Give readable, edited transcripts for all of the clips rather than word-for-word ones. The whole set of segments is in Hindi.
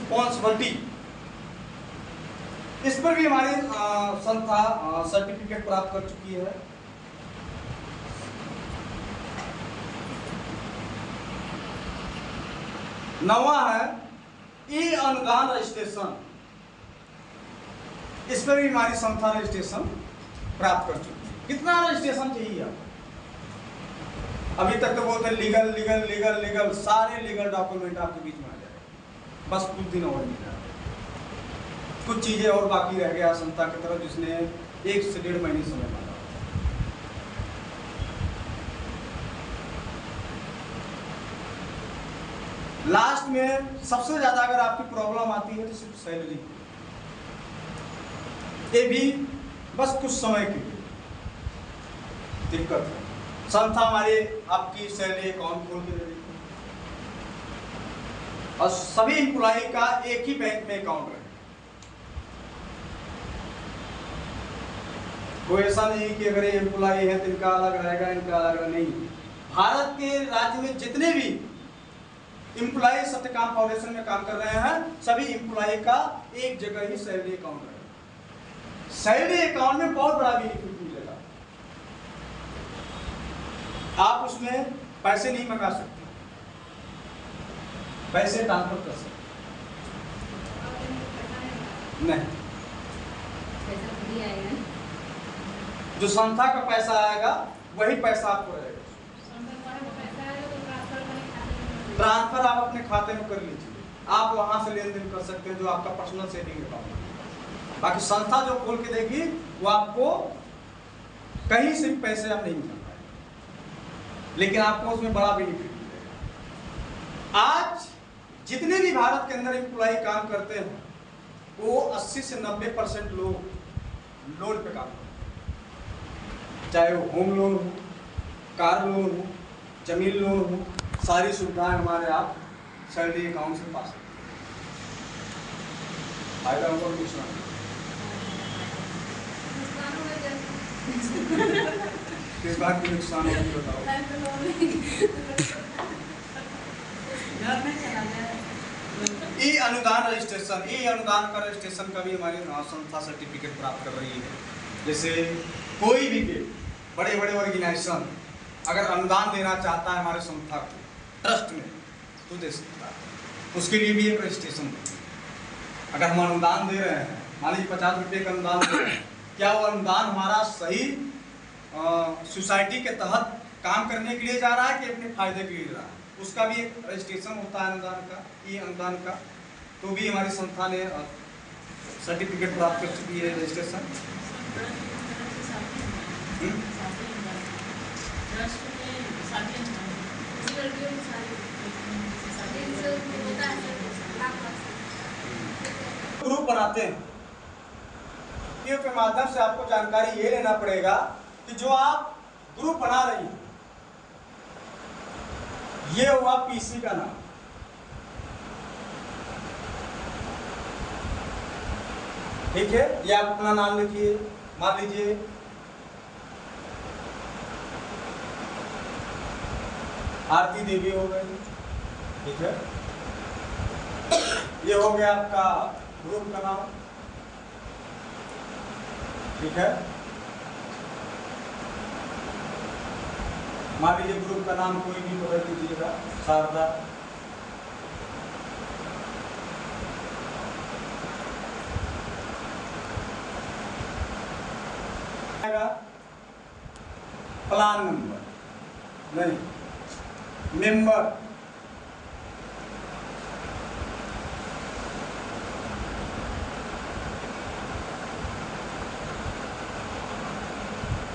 रिस्पॉन्सिबिलिटी, इस पर भी हमारी संस्था सर्टिफिकेट प्राप्त कर चुकी है। नौवां है ई अनुदान रजिस्ट्रेशन, इस पर भी हमारी संस्था रजिस्ट्रेशन प्राप्त कर चुकी है। कितना रजिस्ट्रेशन चाहिए आप? अभी तक तो बोलते लीगल लीगल लीगल लीगल, सारे लीगल डॉक्यूमेंट आपके बीच में आ जाएगा, बस कुछ दिन और मिल रहा है। कुछ चीजें और बाकी रह गया संस्था की तरफ, जिसने 1 से 1.5 महीने समय मांगा। लास्ट में सबसे ज्यादा अगर आपकी प्रॉब्लम आती है तो सिर्फ सैलरी, ये भी बस कुछ समय के लिए दिक्कत है। संस्था हमारी आपकी सैलरी अकाउंट खोल के दे देती है और सभी एम्प्लॉय का एक ही बैंक में अकाउंट है। कोई ऐसा नहीं कि अगर ये एम्प्लॉय है तो इनका अलग रहेगा, इनका अलग नहीं। भारत के राज्य में जितने भी एम्प्लॉय सत्यकाम फाउंडेशन में काम कर रहे हैं, सभी एम्प्लॉय का एक जगह ही सैलरी अकाउंट है। सैलरी अकाउंट में बहुत बड़ा बेनिफिट मिलेगा। आप उसमें पैसे नहीं मंगा सकते, पैसे ट्रांसफर कर सकते नहीं। जो संस्था का पैसा आएगा वही पैसा आपको रहेगा। ट्रांसफर आप अपने खाते में कर लीजिए, आप वहां से लेन देन कर सकते हैं जो आपका पर्सनल सेविंग अकाउंट है। बाकी संस्था जो खोल के देगी वो आपको कहीं से पैसे आप नहीं मिल पाएंगे, लेकिन आपको उसमें बड़ा बेनिफिट मिलेगा। आज जितने भी भारत के अंदर एम्प्लॉय काम करते हैं वो 80 से 90% लोग लोन पे काम करते हैं, चाहे वो होम लोन हो, कार लोन हो, जमीन लोन हो, सारी सुविधाएं हमारे आप सैलरी अकाउंट से पा सकते हैं। फायदा होगा नुकसान? किस बात की नुकसान होगी बताओ? ई अनुदान रजिस्ट्रेशन, ई अनुदान का रजिस्ट्रेशन का भी हमारी संस्था सर्टिफिकेट प्राप्त कर रही है। जैसे कोई भी बड़े बड़े ऑर्गेनाइजेशन अगर अनुदान देना चाहता है हमारे संस्था को ट्रस्ट में तो दे सकता है, उसके लिए भी एक रजिस्ट्रेशन है। अगर हम अनुदान दे रहे हैं, मान लीजिए 50 रुपये का अनुदान दे रहे हैं, क्या वो अनुदान हमारा सही सोसाइटी के तहत काम करने के लिए जा रहा है कि अपने फायदे के लिए जा रहा है, उसका भी एक रजिस्ट्रेशन होता है अनुदान का, ये अनुदान का। तो भी हमारी संस्था ने सर्टिफिकेट प्राप्त कर चुकी है रजिस्ट्रेशन। ग्रुप बनाते हैं, के माध्यम से आपको जानकारी ये लेना पड़ेगा कि जो आप ग्रुप बना रही हैं ये हुआ पीसी का नाम, ठीक है। ये आप अपना नाम लिखिए, मान लीजिए आरती देवी हो गई, ठीक है। ये हो गया आपका ग्रुप का नाम, ठीक है। मान लीजिए ग्रुप का नाम कोई भी बदल दीजिएगा, शारदा, प्लान नंबर नहीं, मेंबर,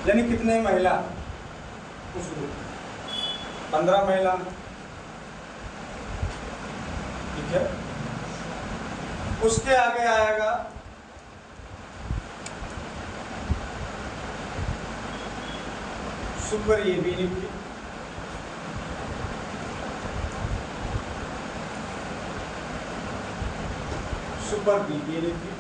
यानी कितने महिला उस ग्रुप, 15 महिला, ठीक है। उसके आगे आएगा सुपर एबिलिटी, सुपर बीपीएलिटी,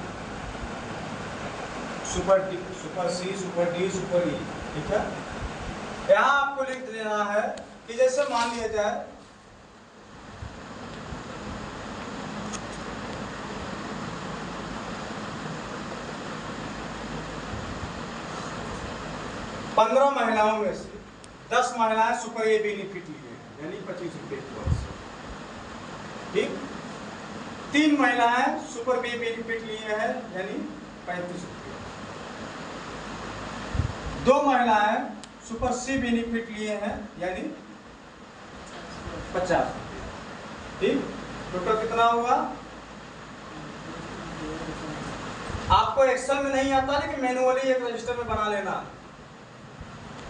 super D, super C, super D, super E, ठीक है। यहाँ आपको लिख देना है कि जैसे मान लिया जाए 15 महिलाओं में से 10 महिलाएं सुपर ए बेनिफिट लिए हैं, यानी 25 रुपये की वर्ष, ठीक। 3 महिलाएं सुपर बी बेनिफिट लिए हैं, यानी 35 रुपये। 2 महिलाएं सुपर सी बेनिफिट लिए हैं, यानी 50 रुपये, ठीक। टोटल कितना हुआ? आपको एक्सेल में नहीं आता, लेकिन मैनुअली एक रजिस्टर में बना लेना,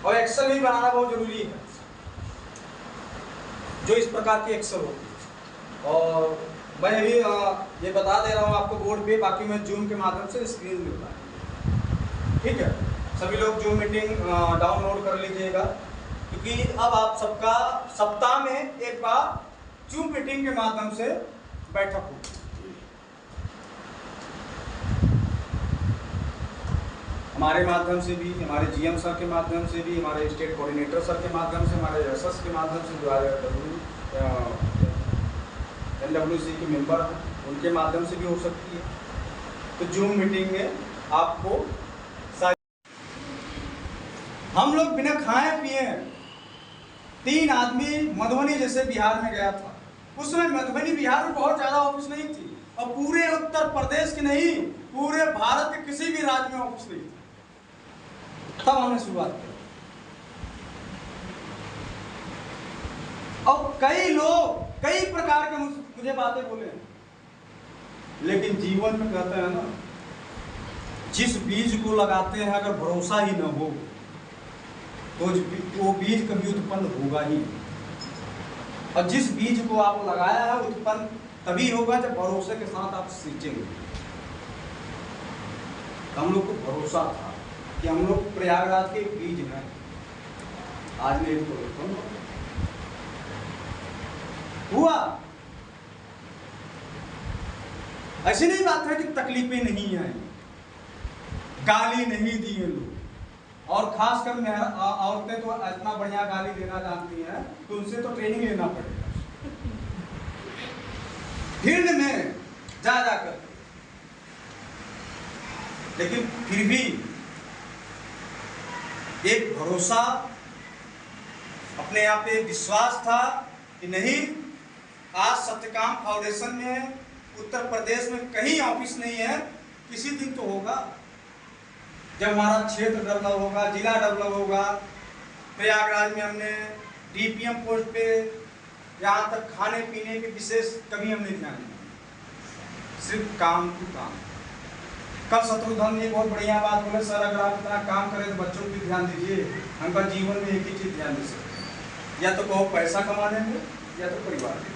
और एक्सेल भी बनाना बहुत जरूरी है, जो इस प्रकार की एक्सेल होती है। और मैं भी ये बता दे रहा हूँ आपको बोर्ड पे, बाकी मैं जूम के माध्यम से स्क्रीन में बता, ठीक है। सभी लोग जूम मीटिंग डाउनलोड कर लीजिएगा, क्योंकि अब आप सबका सप्ताह में एक बार जूम मीटिंग के माध्यम से बैठक होगी। हमारे माध्यम से भी, हमारे जीएम सर के माध्यम से भी, हमारे स्टेट कोऑर्डिनेटर सर के माध्यम से, हमारे एसएस के माध्यम से, जो एनडब्ल्यूसी के मेंबर हैं उनके माध्यम से भी हो सकती है। तो जूम मीटिंग में आपको हम लोग बिना खाए पिए 3 आदमी मधुबनी जैसे बिहार में गया था, उस समय मधुबनी बिहार में बहुत ज़्यादा ऑफिस नहीं थी, और पूरे उत्तर प्रदेश के नहीं, पूरे भारत के किसी भी राज्य में ऑफिस नहीं थी। तब हमने शुरुआत की, और कई लोग कई प्रकार के मुझे बातें बोले, लेकिन जीवन में कहते हैं ना, जिस बीज को लगाते हैं अगर भरोसा ही न हो तो वो बीज कभी उत्पन्न होगा ही, और जिस बीज को आप लगाया है उत्पन्न तभी होगा जब भरोसे के साथ आप सींचेंगे। हम लोग को भरोसा था कि हम लोग प्रयागराज के बीज हैं, आज नहीं तो हुआ। ऐसी नहीं बात है कि तकलीफें नहीं आई, गाली नहीं दी है लोग, और खासकर औरतें तो इतना बढ़िया गाली देना जानती हैं तो उनसे तो ट्रेनिंग लेना पड़ेगा, फील्ड में जा जाकर। लेकिन फिर भी एक भरोसा, अपने आप पे विश्वास था कि नहीं, आज सत्यकाम फाउंडेशन में उत्तर प्रदेश में कहीं ऑफिस नहीं है, किसी दिन तो होगा जब हमारा क्षेत्र डेवलप होगा, जिला डेवलप होगा। प्रयागराज में हमने डीपीएम पोस्ट पे यहाँ तक खाने पीने के विशेष कभी हमने ध्यान नहीं, सिर्फ काम टू काम। कल शत्रुघ्न ने बहुत बढ़िया बात बोले, सर अगर आप इतना काम करें तो बच्चों पर ध्यान दीजिए। हमका जीवन में एक ही चीज ध्यान दे सकते, या तो कहो पैसा कमाने में, या तो परिवार में।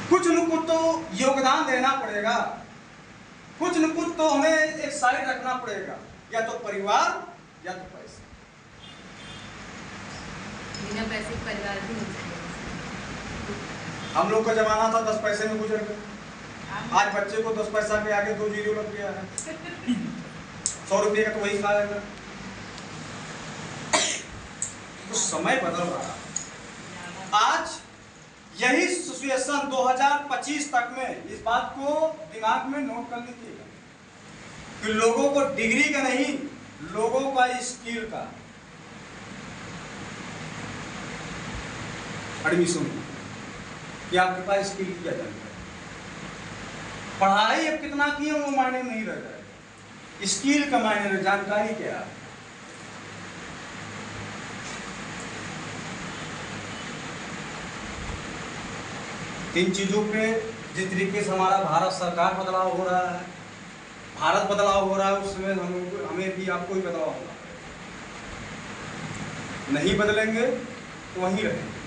कुछ न कुछ तो योगदान देना पड़ेगा, कुछ न कुछ तो हमें एक साइड रखना पड़ेगा, या तो परिवार या तो पैसा। बिना पैसे परिवार भी नहीं चलेगा। हम लोग का जमाना था 10 पैसे में गुजर गए, आज बच्चे को 10 पैसा के आगे 2 जीरो लग गया है। 100 रुपये का तो वही खाएगा। तो समय बदल रहा है। आज यही सिचुएशन 2025 तक में, इस बात को दिमाग में नोट कर लीजिएगा कि लोगों को डिग्री का नहीं, लोगों का स्किल का एडमिशन, कि आपके पास स्किल किया जाएगा। पढ़ाई अब कितना किए वो मायने नहीं रह जाएगा, स्किल का मायने, जानकारी क्या है। इन चीजों पे जिस तरीके से हमारा भारत सरकार बदलाव हो रहा है, भारत बदलाव हो रहा है, उसमें हमें भी आपको ही बदलाव होगा। नहीं बदलेंगे तो वहीं रहेंगे।